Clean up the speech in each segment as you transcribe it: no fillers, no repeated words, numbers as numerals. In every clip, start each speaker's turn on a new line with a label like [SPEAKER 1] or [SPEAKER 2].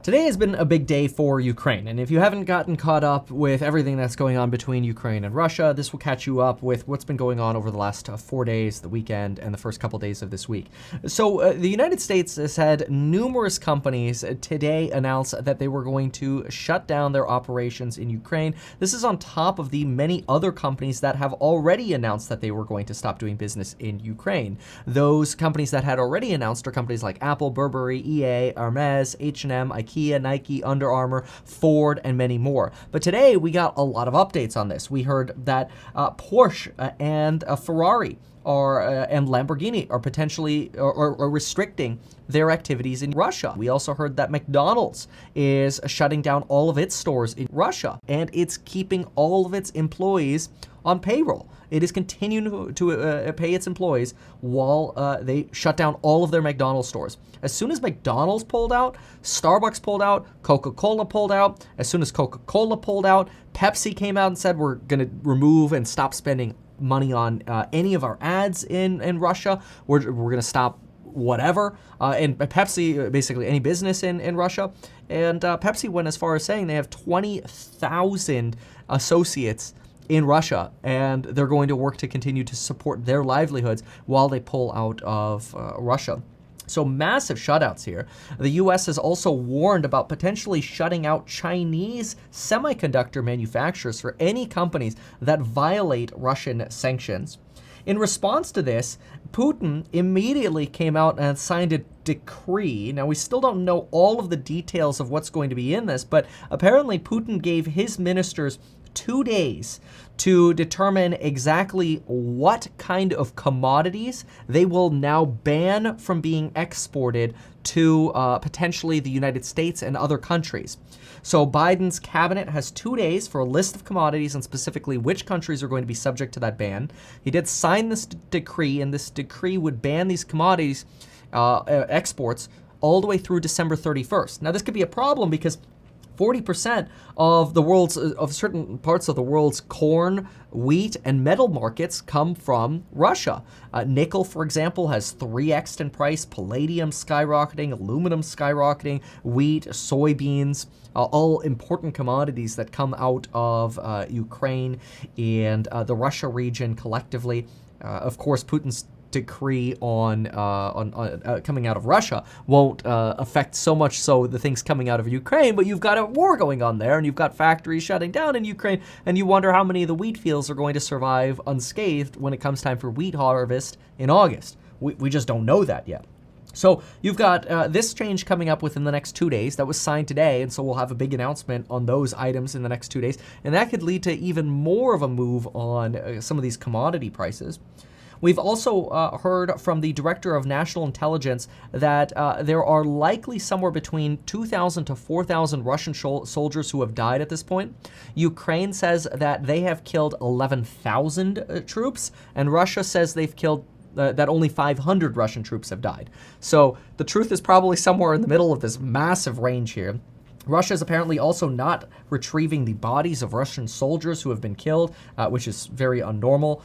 [SPEAKER 1] Today has been a big day for Ukraine, and if you haven't gotten caught up with everything that's going on between Ukraine and Russia, this will catch you up with what's been going on over the last 4 days, the weekend, and the first couple days of this week. So the United States has had numerous companies today announce that they were going to shut down their operations in Ukraine. This is on top of the many other companies that have already announced that they were going to stop doing business in Ukraine. Those companies that had already announced are companies like Apple, Burberry, EA, Hermes, H&M, IKEA, Nike, Under Armour, Ford, and many more. But today we got a lot of updates on this. We heard that Porsche and Ferrari and Lamborghini are potentially or restricting their activities in Russia. We also heard that McDonald's is shutting down all of its stores in Russia, and it's keeping all of its employees on payroll. It is continuing to pay its employees while they shut down all of their McDonald's stores. As soon as McDonald's pulled out, Starbucks pulled out, Coca-Cola pulled out. As soon as Coca-Cola pulled out, Pepsi came out and said, we're going to remove and stop spending money on any of our ads in Russia. We're going to stop whatever. And Pepsi, basically any business in Russia. And Pepsi went as far as saying they have 20,000 associates in Russia, and they're going to work to continue to support their livelihoods while they pull out of Russia. So massive shutouts here. The U.S. has also warned about potentially shutting out Chinese semiconductor manufacturers for any companies that violate Russian sanctions. In response to this, Putin immediately came out and signed a decree. Now, we still don't know all of the details of what's going to be in this, but apparently Putin gave his ministers 2 days to determine exactly what kind of commodities they will now ban from being exported to potentially the United States and other countries. So Biden's cabinet has 2 days for a list of commodities and specifically which countries are going to be subject to that ban. He did sign this decree, and this decree would ban these commodities exports all the way through December 31st. Now, this could be a problem because 40% of certain parts of the world's corn, wheat, and metal markets come from Russia. Nickel, for example, has 3x in price, palladium skyrocketing, aluminum skyrocketing, wheat, soybeans, all important commodities that come out of Ukraine and the Russia region collectively. Of course, Putin's decree on coming out of Russia won't affect so much so the things coming out of Ukraine, but you've got a war going on there, and you've got factories shutting down in Ukraine, and you wonder how many of the wheat fields are going to survive unscathed when it comes time for wheat harvest in August. We just don't know that yet. So you've got this change coming up within the next 2 days that was signed today, and so we'll have a big announcement on those items in the next 2 days, and that could lead to even more of a move on some of these commodity prices. We've also heard from the Director of National Intelligence that there are likely somewhere between 2,000 to 4,000 Russian soldiers who have died at this point. Ukraine says that they have killed 11,000 troops, and Russia says they've killed that only 500 Russian troops have died. So the truth is probably somewhere in the middle of this massive range here. Russia is apparently also not retrieving the bodies of Russian soldiers who have been killed, which is very abnormal.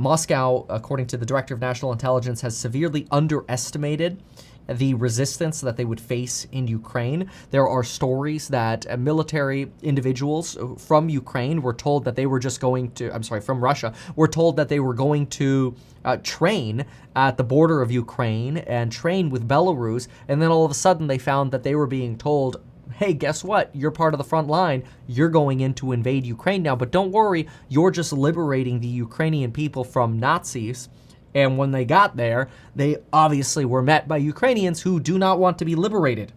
[SPEAKER 1] Moscow, according to the Director of National Intelligence, has severely underestimated the resistance that they would face in Ukraine. There are stories that military individuals from Ukraine were told that they were just going to, from Russia, were told that they were going to train at the border of Ukraine and train with Belarus, and then all of a sudden they found that they were being told, hey, guess what? You're part of the front line. You're going in to invade Ukraine now, but don't worry, you're just liberating the Ukrainian people from Nazis. And when they got there, they obviously were met by Ukrainians who do not want to be liberated.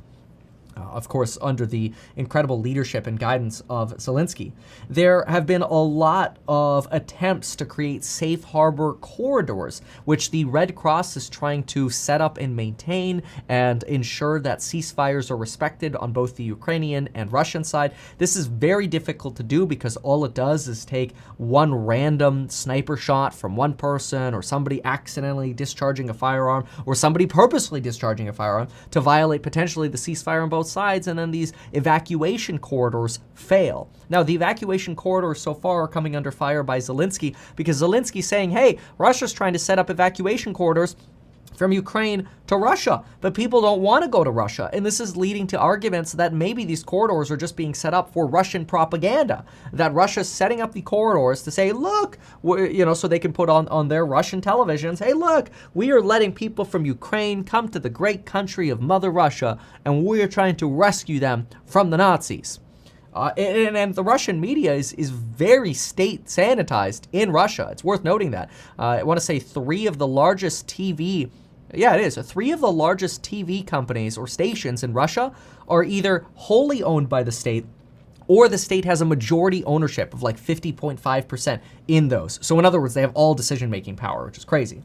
[SPEAKER 1] Of course, under the incredible leadership and guidance of Zelensky. There have been a lot of attempts to create safe harbor corridors, which the Red Cross is trying to set up and maintain and ensure that ceasefires are respected on both the Ukrainian and Russian side. This is very difficult to do because all it does is take one random sniper shot from one person or somebody accidentally discharging a firearm or somebody purposely discharging a firearm to violate potentially the ceasefire on both sides, and then these evacuation corridors fail. Now, the evacuation corridors so far are coming under fire by Zelensky because Zelensky's saying, hey, Russia's trying to set up evacuation corridors from Ukraine to Russia, but people don't want to go to Russia. And this is leading to arguments that maybe these corridors are just being set up for Russian propaganda, that Russia's setting up the corridors to say, look, so they can put on their Russian televisions, hey, look, we are letting people from Ukraine come to the great country of Mother Russia, and we are trying to rescue them from the Nazis. And the Russian media is very state sanitized in Russia. It's worth noting that. I want to say three of the largest TV companies or stations in Russia are either wholly owned by the state, or the state has a majority ownership of like 50.5% in those. So in other words, they have all decision-making power, which is crazy.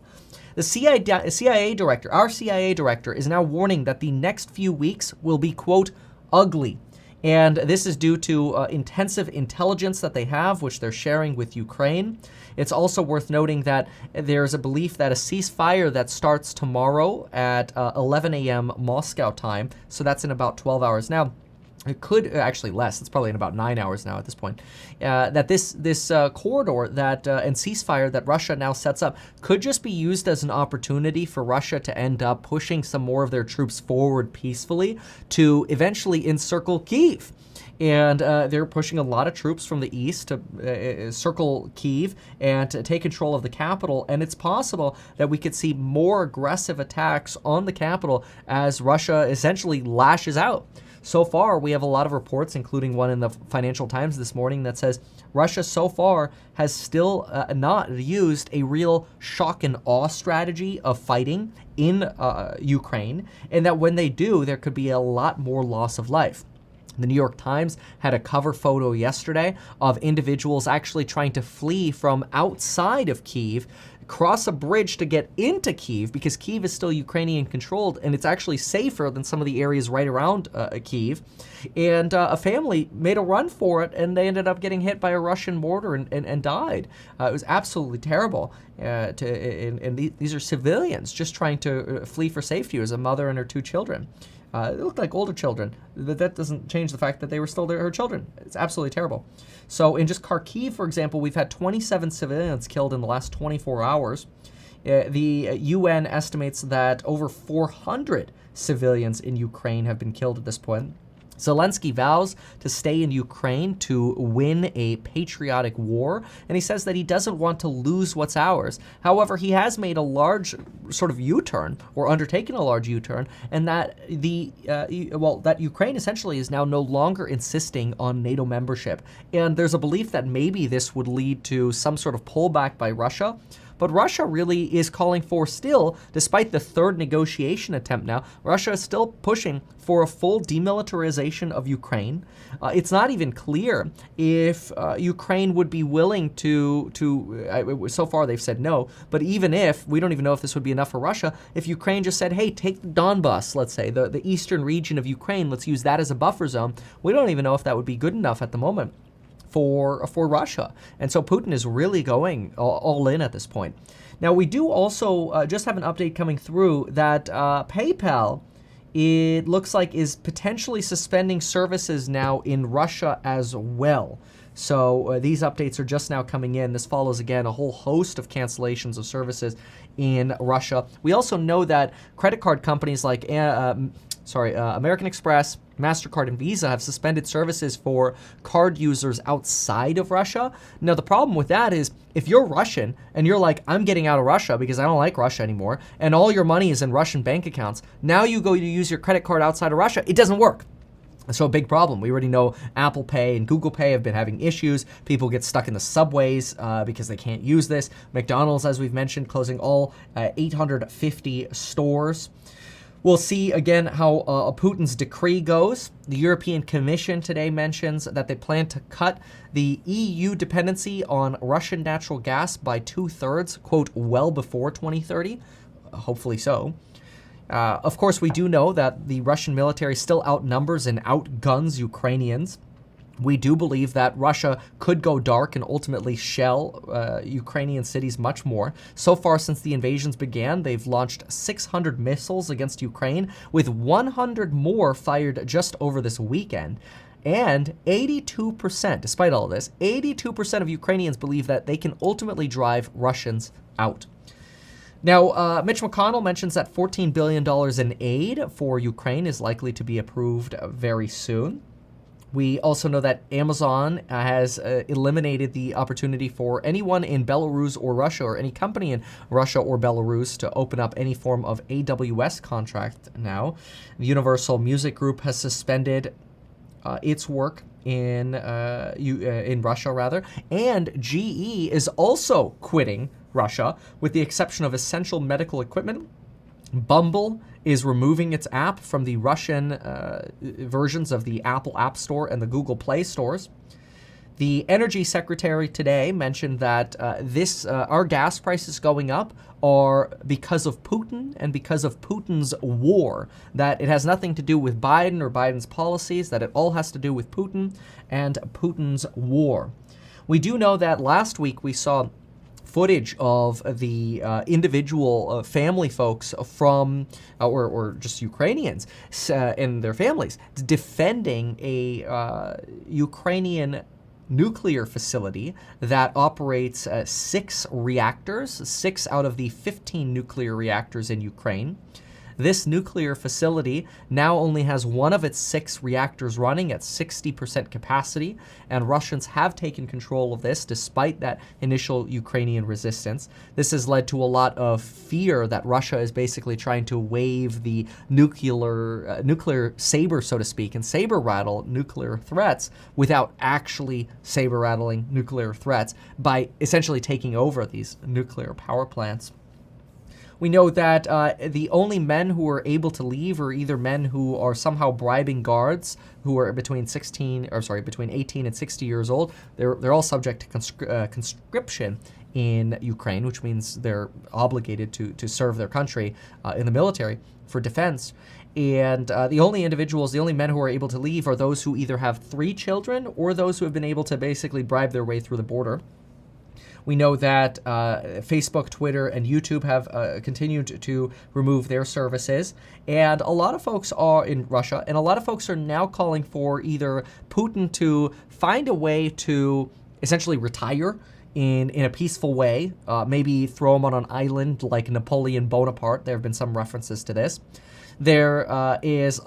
[SPEAKER 1] The CIA director, our CIA director, is now warning that the next few weeks will be, quote, ugly. And this is due to intensive intelligence that they have, which they're sharing with Ukraine. It's also worth noting that there's a belief that a ceasefire that starts tomorrow at 11 a.m. Moscow time, so that's in about 12 hours now. It could actually less. It's probably in about 9 hours now at this point. That this corridor that and ceasefire that Russia now sets up could just be used as an opportunity for Russia to end up pushing some more of their troops forward peacefully to eventually encircle Kyiv. And they're pushing a lot of troops from the east to circle Kyiv and to take control of the capital. And it's possible that we could see more aggressive attacks on the capital as Russia essentially lashes out. So far, we have a lot of reports, including one in the Financial Times this morning, that says Russia so far has still not used a real shock and awe strategy of fighting in Ukraine, and that when they do, there could be a lot more loss of life. The New York Times had a cover photo yesterday of individuals actually trying to flee from outside of Kyiv, cross a bridge to get into Kyiv, because Kyiv is still Ukrainian controlled and it's actually safer than some of the areas right around Kyiv. And a family made a run for it, and they ended up getting hit by a Russian mortar and died. It was absolutely terrible. These are civilians just trying to flee for safety. It was a mother and her two children. They looked like older children. That doesn't change the fact that they were still her children. It's absolutely terrible. So in just Kharkiv, for example, we've had 27 civilians killed in the last 24 hours. The UN estimates that over 400 civilians in Ukraine have been killed at this point. Zelensky vows to stay in Ukraine to win a patriotic war, and he says that he doesn't want to lose what's ours. However, he has made a large sort of U-turn, or undertaken a large U-turn, and that that Ukraine essentially is now no longer insisting on NATO membership. And there's a belief that maybe this would lead to some sort of pullback by Russia. But Russia really is calling for still, despite the third negotiation attempt now, Russia is still pushing for a full demilitarization of Ukraine. It's not even clear if Ukraine would be willing to so far they've said no, but even if, we don't even know if this would be enough for Russia, if Ukraine just said, hey, take the Donbas, let's say, the eastern region of Ukraine, let's use that as a buffer zone, we don't even know if that would be good enough at the moment for Russia. And so Putin is really going all in at this point. Now, we do also just have an update coming through that PayPal, it looks like, is potentially suspending services now in Russia as well. So these updates are just now coming in. This follows, again, a whole host of cancellations of services in Russia. We also know that credit card companies like American Express, MasterCard, and Visa have suspended services for card users outside of Russia. Now, the problem with that is if you're Russian and you're like, I'm getting out of Russia because I don't like Russia anymore, and all your money is in Russian bank accounts, now you go to use your credit card outside of Russia, it doesn't work. So a big problem. We already know Apple Pay and Google Pay have been having issues. People get stuck in the subways because they can't use this. McDonald's, as we've mentioned, closing all 850 stores. We'll see again how Putin's decree goes. The European Commission today mentions that they plan to cut the EU dependency on Russian natural gas by 2/3, quote, well before 2030. Hopefully so. Of course, we do know that the Russian military still outnumbers and outguns Ukrainians. We do believe that Russia could go dark and ultimately shell Ukrainian cities much more. So far, since the invasions began, they've launched 600 missiles against Ukraine, with 100 more fired just over this weekend. And 82%, despite all of this, 82% of Ukrainians believe that they can ultimately drive Russians out. Now, Mitch McConnell mentions that $14 billion in aid for Ukraine is likely to be approved very soon. We also know that Amazon has eliminated the opportunity for anyone in Belarus or Russia, or any company in Russia or Belarus, to open up any form of AWS contract now. The Universal Music Group has suspended its work in Russia, rather, and GE is also quitting Russia, with the exception of essential medical equipment. Bumble is removing its app from the Russian versions of the Apple App Store and the Google Play stores. The Energy Secretary today mentioned that our gas prices going up are because of Putin and because of Putin's war, that it has nothing to do with Biden or Biden's policies, that it all has to do with Putin and Putin's war. We do know that last week we saw footage of the individual family folks from, or just Ukrainians and their families, defending a Ukrainian nuclear facility that operates 6 reactors, 6 out of the 15 nuclear reactors in Ukraine. This nuclear facility now only has 1 of its 6 reactors running at 60% capacity, and Russians have taken control of this despite that initial Ukrainian resistance. This has led to a lot of fear that Russia is basically trying to wave the nuclear saber, so to speak, and saber rattle nuclear threats without actually saber rattling nuclear threats by essentially taking over these nuclear power plants. We know that the only men who are able to leave are either men who are somehow bribing guards who are between 18 and 60 years old. They're all subject to conscription in Ukraine, which means they're obligated to serve their country in the military for defense. And the only men who are able to leave are those who either have 3 children or those who have been able to basically bribe their way through the border. We know that Facebook, Twitter, and YouTube have continued to remove their services. And a lot of folks are in Russia, and a lot of folks are now calling for either Putin to find a way to essentially retire in a peaceful way, maybe throw him on an island like Napoleon Bonaparte. There have been some references to this. There is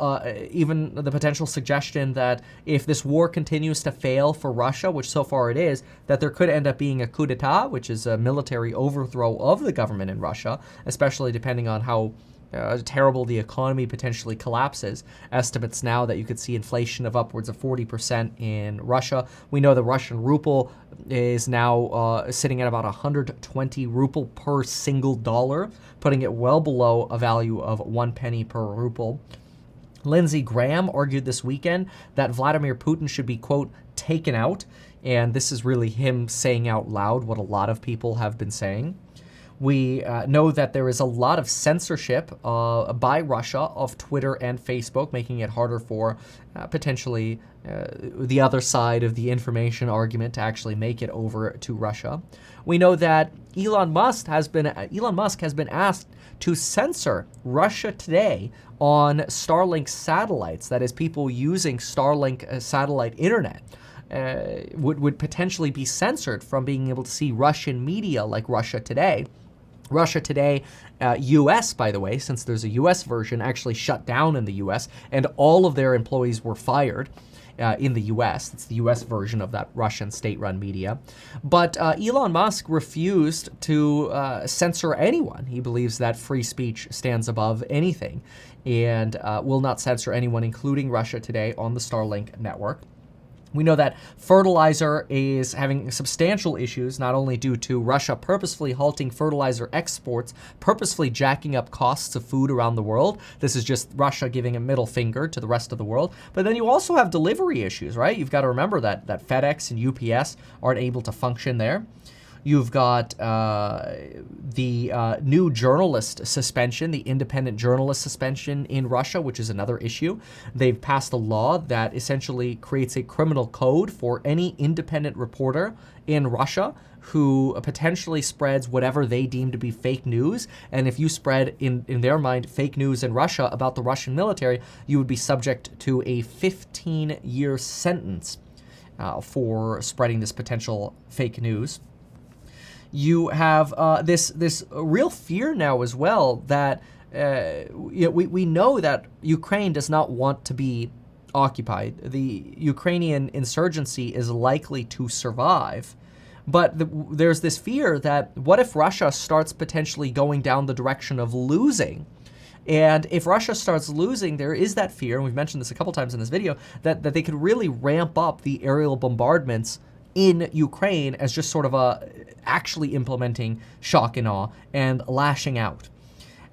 [SPEAKER 1] even the potential suggestion that if this war continues to fail for Russia, which so far it is, that there could end up being a coup d'etat, which is a military overthrow of the government in Russia, especially depending on how terrible the economy potentially collapses. Estimates now that you could see inflation of upwards of 40% in Russia. We know the Russian ruble is now sitting at about 120 ruble per single dollar, putting it well below a value of 1 penny per ruble. Lindsey Graham argued this weekend that Vladimir Putin should be, quote, taken out. And this is really him saying out loud what a lot of people have been saying. We know that there is a lot of censorship by Russia of Twitter and Facebook, making it harder for potentially the other side of the information argument to actually make it over to Russia. We know that Elon Musk has been asked to censor Russia Today on Starlink satellites. That is, people using Starlink satellite internet would potentially be censored from being able to see Russian media like Russia Today. Russia Today, U.S., by the way, since there's a U.S. version, actually shut down in the U.S., and all of their employees were fired in the U.S. It's the U.S. version of that Russian state-run media. But Elon Musk refused to censor anyone. He believes that free speech stands above anything and will not censor anyone, including Russia Today, on the Starlink network. We know that fertilizer is having substantial issues, not only due to Russia purposefully halting fertilizer exports, purposefully jacking up costs of food around the world. This is just Russia giving a middle finger to the rest of the world. But then you also have delivery issues, right? You've got to remember that FedEx and UPS aren't able to function there. You've got the new journalist suspension, the independent journalist suspension in Russia, which is another issue. They've passed a law that essentially creates a criminal code for any independent reporter in Russia who potentially spreads whatever they deem to be fake news. And if you spread, in their mind, fake news in Russia about the Russian military, you would be subject to a 15-year sentence for spreading this potential fake news. you have this real fear now as well that we know that Ukraine does not want to be occupied. The Ukrainian insurgency is likely to survive. But there's this fear that what if Russia starts potentially going down the direction of losing? And if Russia starts losing, there is that fear, and we've mentioned this a couple times in this video, that they could really ramp up the aerial bombardments in Ukraine as just sort of actually implementing shock and awe and lashing out.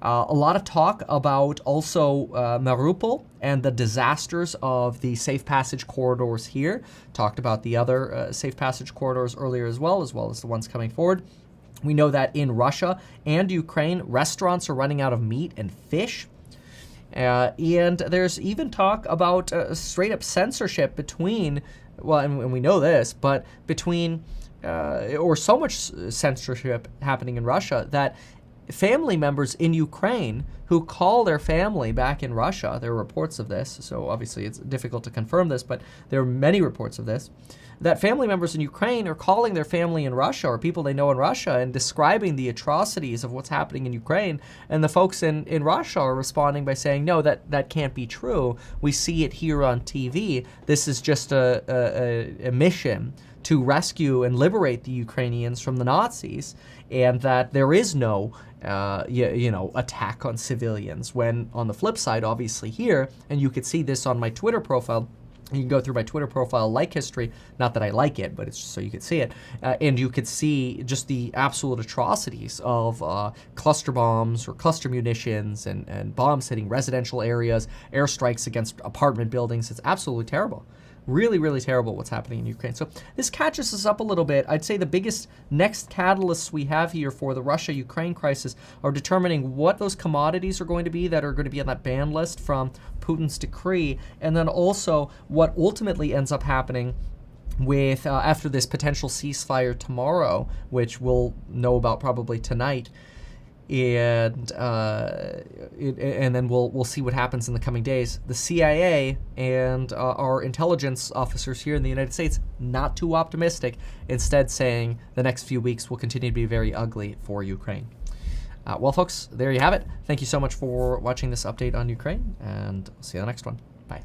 [SPEAKER 1] A lot of talk about also Mariupol and the disasters of the safe passage corridors here. Talked about the other safe passage corridors earlier as well as the ones coming forward. We know that in Russia and Ukraine, restaurants are running out of meat and fish. And there's even talk about straight up censorship between, well, and we know this, but between, or so much censorship happening in Russia that family members in Ukraine who call their family back in Russia, there are reports of this, so obviously it's difficult to confirm this, but there are many reports of this, that family members in Ukraine are calling their family in Russia or people they know in Russia and describing the atrocities of what's happening in Ukraine. And the folks in Russia are responding by saying, no, that can't be true. We see it here on TV. This is just a mission to rescue and liberate the Ukrainians from the Nazis, and that there is no attack on civilians. When on the flip side, obviously here, and you could see this on my Twitter profile, you can go through my Twitter profile like history, not that I like it, but it's just so you could see it, and you could see just the absolute atrocities of cluster bombs or cluster munitions and bombs hitting residential areas, airstrikes against apartment buildings. It's absolutely terrible. Really, really terrible what's happening in Ukraine. So this catches us up a little bit. I'd say the biggest next catalysts we have here for the Russia-Ukraine crisis are determining what those commodities are going to be that are going to be on that ban list from Putin's decree, and then also what ultimately ends up happening with after this potential ceasefire tomorrow, which we'll know about probably tonight. And then we'll see what happens in the coming days. The CIA and our intelligence officers here in the United States, not too optimistic, instead saying the next few weeks will continue to be very ugly for Ukraine. Well, folks, there you have it. Thank you so much for watching this update on Ukraine, and I'll see you on the next one. Bye.